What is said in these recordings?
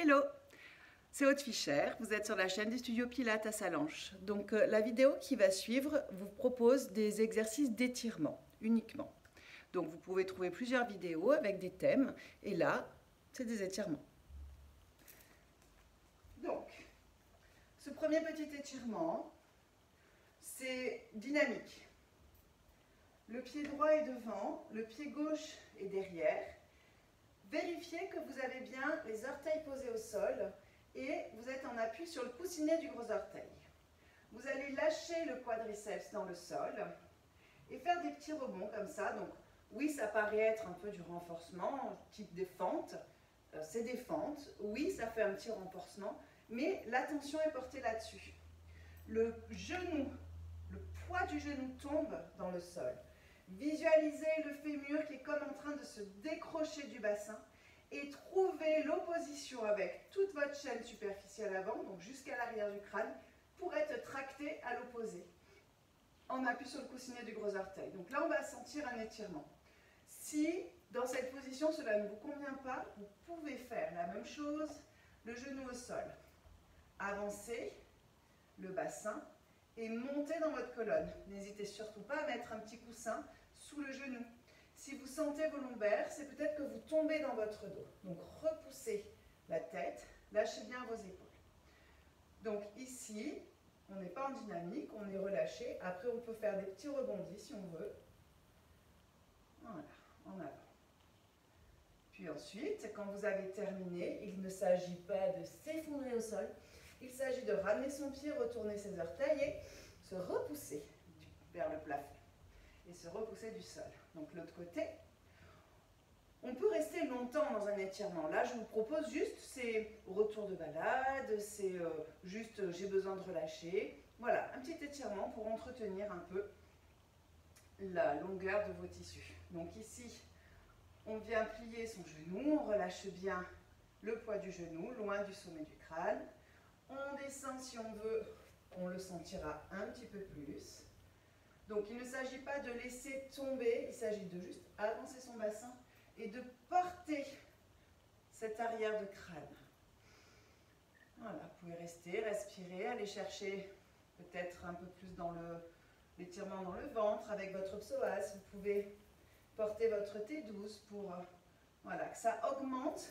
Hello, c'est Aude Fischer, vous êtes sur la chaîne du studio Pilates à Sallanches. Donc la vidéo qui va suivre vous propose des exercices d'étirement uniquement. Donc vous pouvez trouver plusieurs vidéos avec des thèmes et là, c'est des étirements. Donc, ce premier petit étirement, c'est dynamique. Le pied droit est devant, le pied gauche est derrière. Vérifiez que vous avez bien les orteils posés au sol et vous êtes en appui sur le coussinet du gros orteil. Vous allez lâcher le quadriceps dans le sol et faire des petits rebonds comme ça. Donc oui, ça paraît être un peu du renforcement, type des fentes. C'est des fentes. Oui, ça fait un petit renforcement, mais l'attention est portée là-dessus. Le genou, le poids du genou tombe dans le sol. Visualisez le fémur qui est comme en train de se décrocher du bassin et trouvez l'opposition avec toute votre chaîne superficielle avant, donc jusqu'à l'arrière du crâne, pour être tracté à l'opposé, en appui sur le coussinet du gros orteil. Donc là, on va sentir un étirement. Si, dans cette position, cela ne vous convient pas, vous pouvez faire la même chose, le genou au sol. Avancez le bassin et montez dans votre colonne. N'hésitez surtout pas à mettre un petit coussin sous le genou. Si vous sentez vos lombaires, c'est peut-être que vous tombez dans votre dos. Donc repoussez la tête, lâchez bien vos épaules. Donc ici, on n'est pas en dynamique, on est relâché. Après, on peut faire des petits rebondis si on veut. Voilà, en avant. Puis ensuite, quand vous avez terminé, il ne s'agit pas de s'effondrer au sol. Il s'agit de ramener son pied, retourner ses orteils et se repousser vers le plafond. Et se repousser du sol. Donc l'autre côté, on peut rester longtemps dans un étirement. Là, je vous propose juste, c'est retour de balade, c'est juste j'ai besoin de relâcher. Voilà, un petit étirement pour entretenir un peu la longueur de vos tissus. Donc ici, on vient plier son genou, on relâche bien le poids du genou, loin du sommet du crâne. On descend si on veut, on le sentira un petit peu plus. Donc il ne s'agit pas de laisser tomber, il s'agit de juste avancer son bassin et de porter cet arrière de crâne. Voilà, vous pouvez rester, respirer, aller chercher peut-être un peu plus dans l'étirement dans le ventre avec votre psoas. Vous pouvez porter votre T12 pour voilà, que ça augmente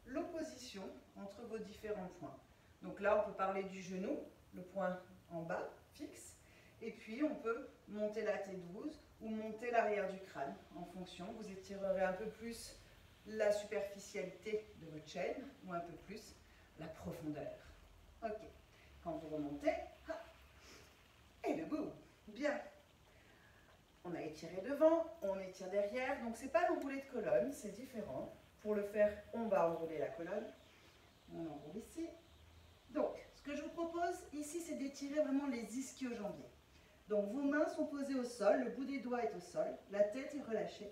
l'opposition entre vos différents points. Donc là, on peut parler du genou, le point en bas, fixe, et puis on peut monter la T12 ou monter l'arrière du crâne en fonction. Vous étirerez un peu plus la superficialité de votre chaîne ou un peu plus la profondeur. Ok, quand vous remontez, et debout, bien. On a étiré devant, on étire derrière, donc c'est pas l'enroulé de colonne, c'est différent. Pour le faire, on va enrouler la colonne. On enroule ici. Donc, ce que je vous propose ici, c'est d'étirer vraiment les ischio-jambiers. Donc, vos mains sont posées au sol, le bout des doigts est au sol, la tête est relâchée.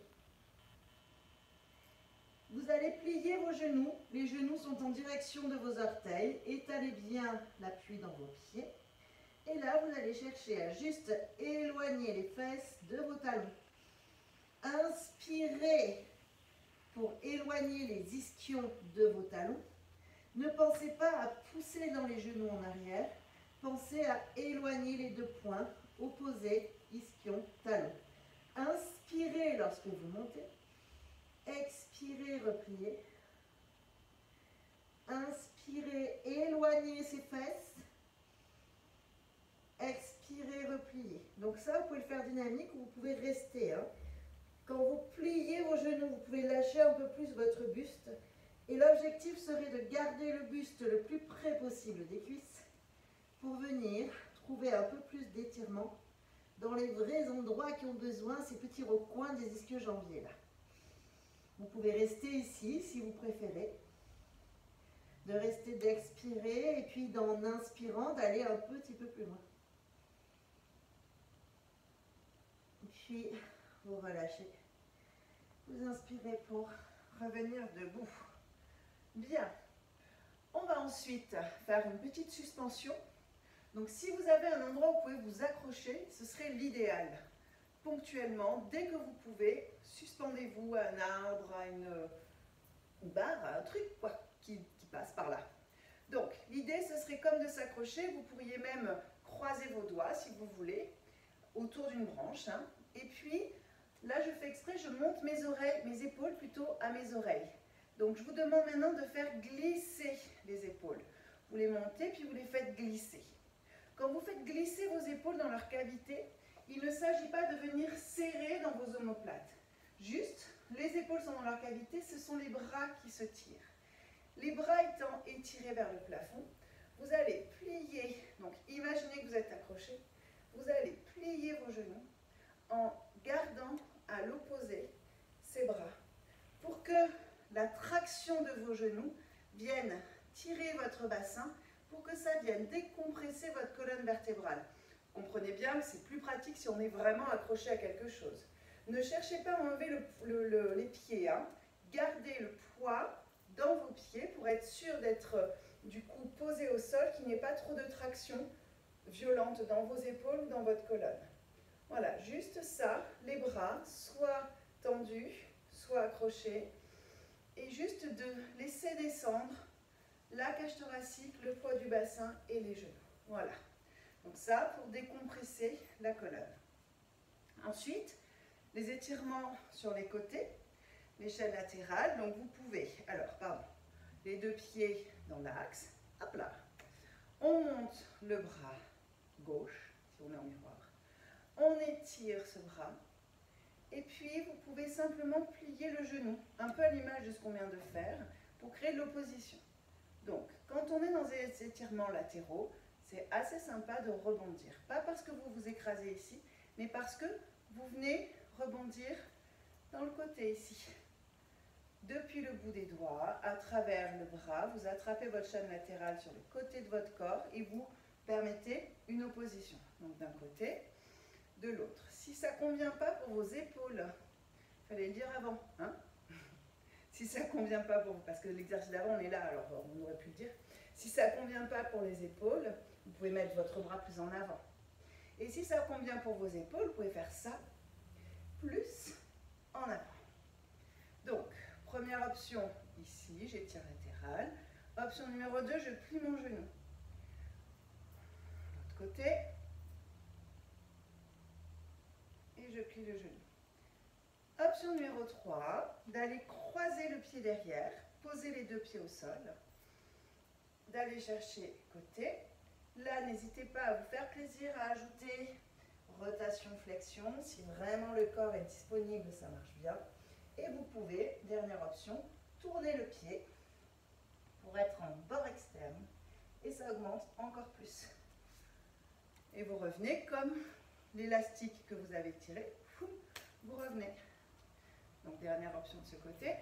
Vous allez plier vos genoux, les genoux sont en direction de vos orteils, étalez bien l'appui dans vos pieds. Et là, vous allez chercher à juste éloigner les fesses de vos talons. Inspirez pour éloigner les ischions de vos talons. Ne pensez pas à pousser dans les genoux en arrière, pensez à éloigner les deux points opposés, ischion, talon. Inspirez lorsque vous montez, expirez, repliez. Inspirez, éloignez ses fesses. Expirez, repliez. Donc ça, vous pouvez le faire dynamique ou vous pouvez rester. Quand vous pliez vos genoux, vous pouvez lâcher un peu plus votre buste. Et l'objectif serait de garder le buste le plus près possible des cuisses pour venir trouver un peu plus d'étirement dans les vrais endroits qui ont besoin, ces petits recoins des ischio-jambiers là. Vous pouvez rester ici si vous préférez, de rester d'expirer et puis en inspirant d'aller un petit peu plus loin. Puis vous relâchez. Vous inspirez pour revenir debout. Bien. On va ensuite faire une petite suspension. Donc si vous avez un endroit où vous pouvez vous accrocher, ce serait l'idéal. Ponctuellement, dès que vous pouvez, suspendez-vous à un arbre, à une barre, à un truc quoi, qui passe par là. comme de s'accrocher, vous pourriez même croiser vos doigts si vous voulez, autour d'une branche. Hein. Et puis, là je fais exprès, je monte mes oreilles, mes épaules plutôt à mes oreilles. Donc je vous demande maintenant de faire glisser les épaules. Vous les montez, puis vous les faites glisser. Quand vous faites glisser vos épaules dans leur cavité, il ne s'agit pas de venir serrer dans vos omoplates. Juste, les épaules sont dans leur cavité, ce sont les bras qui se tirent. Les bras étant étirés vers le plafond, vous allez plier, donc imaginez que vous êtes accroché, vous allez plier vos genoux en gardant à l'opposé ces bras pour que la traction de vos genoux vienne tirer votre bassin pour que ça vienne décompresser votre colonne vertébrale. Comprenez bien que c'est plus pratique si on est vraiment accroché à quelque chose. Ne cherchez pas à enlever les pieds, hein. Gardez le poids dans vos pieds pour être sûr d'être du coup posé au sol, qu'il n'y ait pas trop de traction violente dans vos épaules ou dans votre colonne. Voilà, juste ça, les bras soit tendus, soit accrochés, et juste de laisser descendre la cage thoracique, le poids du bassin et les genoux. Voilà, donc ça pour décompresser la colonne. Ensuite, les étirements sur les côtés, les chaînes latérales, donc vous pouvez, les deux pieds dans l'axe, hop là, on monte le bras gauche, si on est en miroir, on étire ce bras, et puis vous pouvez simplement plier le genou, un peu à l'image de ce qu'on vient de faire, pour créer de l'opposition. Donc, quand on est dans des étirements latéraux, c'est assez sympa de rebondir. Pas parce que vous vous écrasez ici, mais parce que vous venez rebondir dans le côté ici. Depuis le bout des doigts, à travers le bras, vous attrapez votre chaîne latérale sur le côté de votre corps et vous permettez une opposition. Donc d'un côté, de l'autre. Si ça ne convient pas pour vos épaules, il fallait le dire avant, hein? Si ça ne convient pas pour vous, parce que l'exercice d'avant on est là, alors on aurait pu le dire. Si ça ne convient pas pour les épaules, vous pouvez mettre votre bras plus en avant. Et si ça convient pour vos épaules, vous pouvez faire ça, plus en avant. Donc, première option, ici, j'étire latéral. Option numéro 2, je plie mon genou. L'autre côté. Et je plie le genou. Option numéro 3, d'aller croiser le pied derrière, poser les deux pieds au sol, d'aller chercher côté. Là, n'hésitez pas à vous faire plaisir à ajouter rotation-flexion. Si vraiment le corps est disponible, ça marche bien. Et vous pouvez, dernière option, tourner le pied pour être en bord externe. Et ça augmente encore plus. Et vous revenez comme l'élastique que vous avez tiré. Vous revenez. Donc, dernière option de ce côté.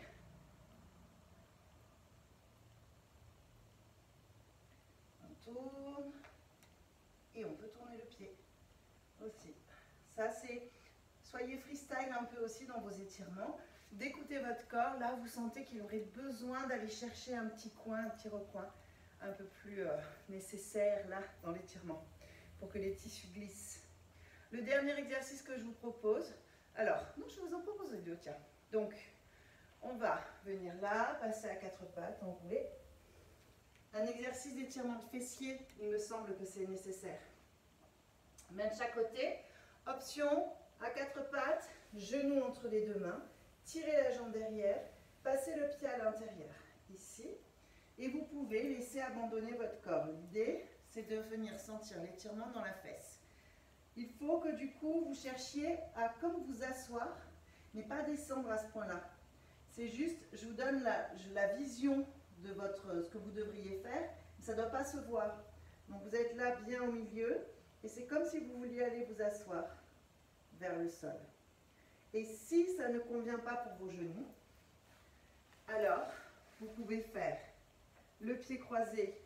On tourne. Et on peut tourner le pied aussi. Ça, c'est... Soyez freestyle un peu aussi dans vos étirements. D'écouter votre corps. Là, vous sentez qu'il aurait besoin d'aller chercher un petit coin, un petit recoin un peu plus nécessaire là dans l'étirement pour que les tissus glissent. Le dernier exercice que je vous propose, alors, non, je vous en propose deux, tiens. Donc, on va venir là, passer à quatre pattes, enrouler. Un exercice d'étirement de fessier, il me semble que c'est nécessaire. Même de chaque côté. Option, à quatre pattes, genoux entre les deux mains, tirez la jambe derrière, passez le pied à l'intérieur, ici. Et vous pouvez laisser abandonner votre corps. L'idée, c'est de venir sentir l'étirement dans la fesse. Il faut que du coup, vous cherchiez à comme vous asseoir, mais pas descendre à ce point-là. C'est juste, je vous donne la vision de ce que vous devriez faire, mais ça ne doit pas se voir. Donc vous êtes là bien au milieu, et c'est comme si vous vouliez aller vous asseoir vers le sol. Et si ça ne convient pas pour vos genoux, alors vous pouvez faire le pied croisé,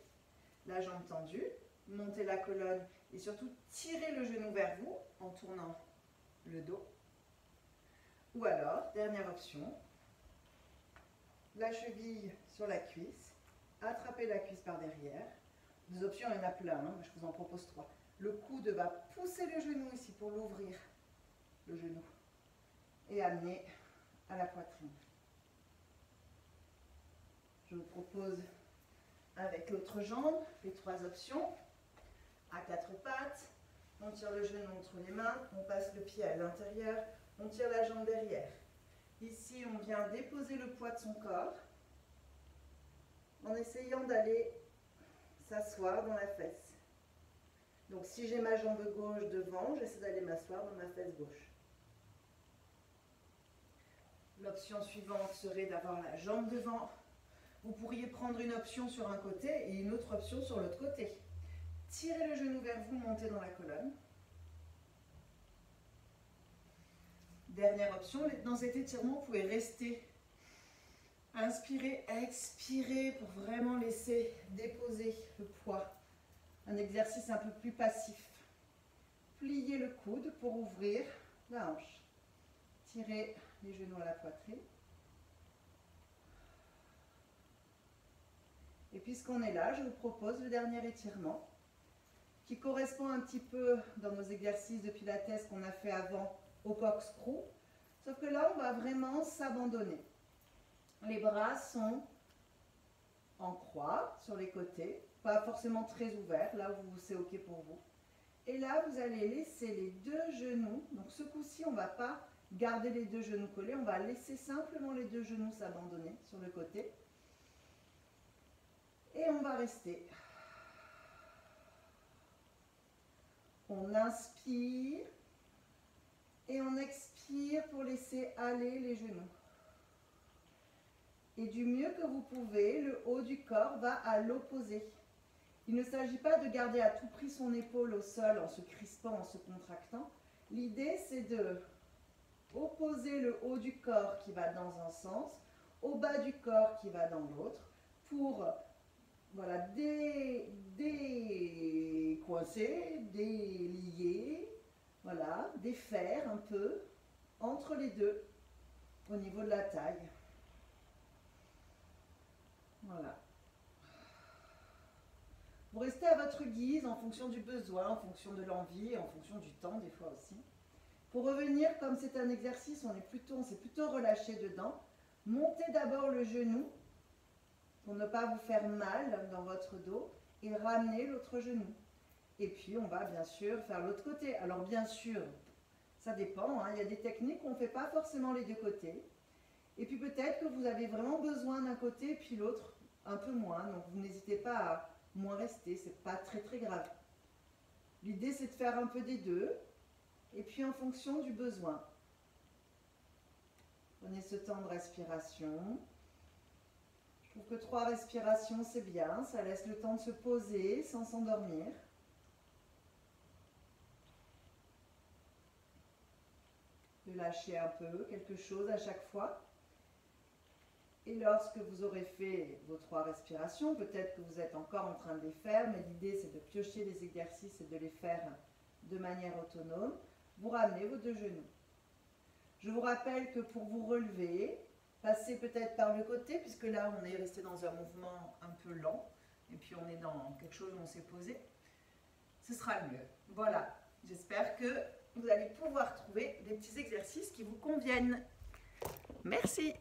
la jambe tendue, monter la colonne et surtout tirer le genou vers vous en tournant le dos. Ou alors, dernière option, la cheville sur la cuisse, attraper la cuisse par derrière. Des options, il y en a plein, hein, je vous en propose trois. Le coude va pousser le genou ici pour l'ouvrir, le genou, et amener à la poitrine. Je vous propose avec l'autre jambe, les 3 options. À 4 pattes, on tire le genou entre les mains, on passe le pied à l'intérieur, on tire la jambe derrière. Ici, on vient déposer le poids de son corps en essayant d'aller s'asseoir dans la fesse. Donc si j'ai ma jambe gauche devant, j'essaie d'aller m'asseoir dans ma fesse gauche. L'option suivante serait d'avoir la jambe devant. Vous pourriez prendre une option sur un côté et une autre option sur l'autre côté. Tirez le genou vers vous, montez dans la colonne. Dernière option, dans cet étirement, vous pouvez rester. Inspirez, expirez pour vraiment laisser déposer le poids. Un exercice un peu plus passif. Pliez le coude pour ouvrir la hanche. Tirez les genoux à la poitrine. Et puisqu'on est là, je vous propose le dernier étirement qui correspond un petit peu dans nos exercices de pilates qu'on a fait avant au corkscrew. Sauf que là, on va vraiment s'abandonner. Les bras sont en croix sur les côtés, pas forcément très ouverts, là où c'est OK pour vous. Et là, vous allez laisser les 2 genoux. Donc ce coup-ci, on ne va pas garder les 2 genoux collés, on va laisser simplement les 2 genoux s'abandonner sur le côté. Et on va rester. On inspire et on expire pour laisser aller les genoux. Et du mieux que vous pouvez, le haut du corps va à l'opposé. Il ne s'agit pas de garder à tout prix son épaule au sol en se crispant, en se contractant. L'idée, c'est de opposer le haut du corps qui va dans un sens, au bas du corps qui va dans l'autre, pour voilà, décoincer, délier, voilà, défaire un peu entre les deux au niveau de la taille. Voilà. Vous restez à votre guise en fonction du besoin, en fonction de l'envie, en fonction du temps des fois aussi. Pour revenir, comme c'est un exercice, on s'est plutôt relâché dedans. Montez d'abord le genou pour ne pas vous faire mal dans votre dos et ramenez l'autre genou. Et puis on va bien sûr faire l'autre côté. Alors bien sûr, ça dépend, hein, il y a des techniques où on ne fait pas forcément les 2 côtés. Et puis peut-être que vous avez vraiment besoin d'un côté puis l'autre un peu moins. Donc vous n'hésitez pas à moins rester, c'est pas très très grave. L'idée c'est de faire un peu des 2 et puis en fonction du besoin. Prenez ce temps de respiration. Je trouve que 3 respirations c'est bien, ça laisse le temps de se poser sans s'endormir. De lâcher un peu quelque chose à chaque fois. Et lorsque vous aurez fait vos 3 respirations, peut-être que vous êtes encore en train de les faire, mais l'idée c'est de piocher les exercices et de les faire de manière autonome. Vous ramenez vos 2 genoux. Je vous rappelle que pour vous relever, passez peut-être par le côté, puisque là on est resté dans un mouvement un peu lent, et puis on est dans quelque chose où on s'est posé. Ce sera mieux. Voilà, j'espère que vous allez pouvoir trouver des petits exercices qui vous conviennent. Merci.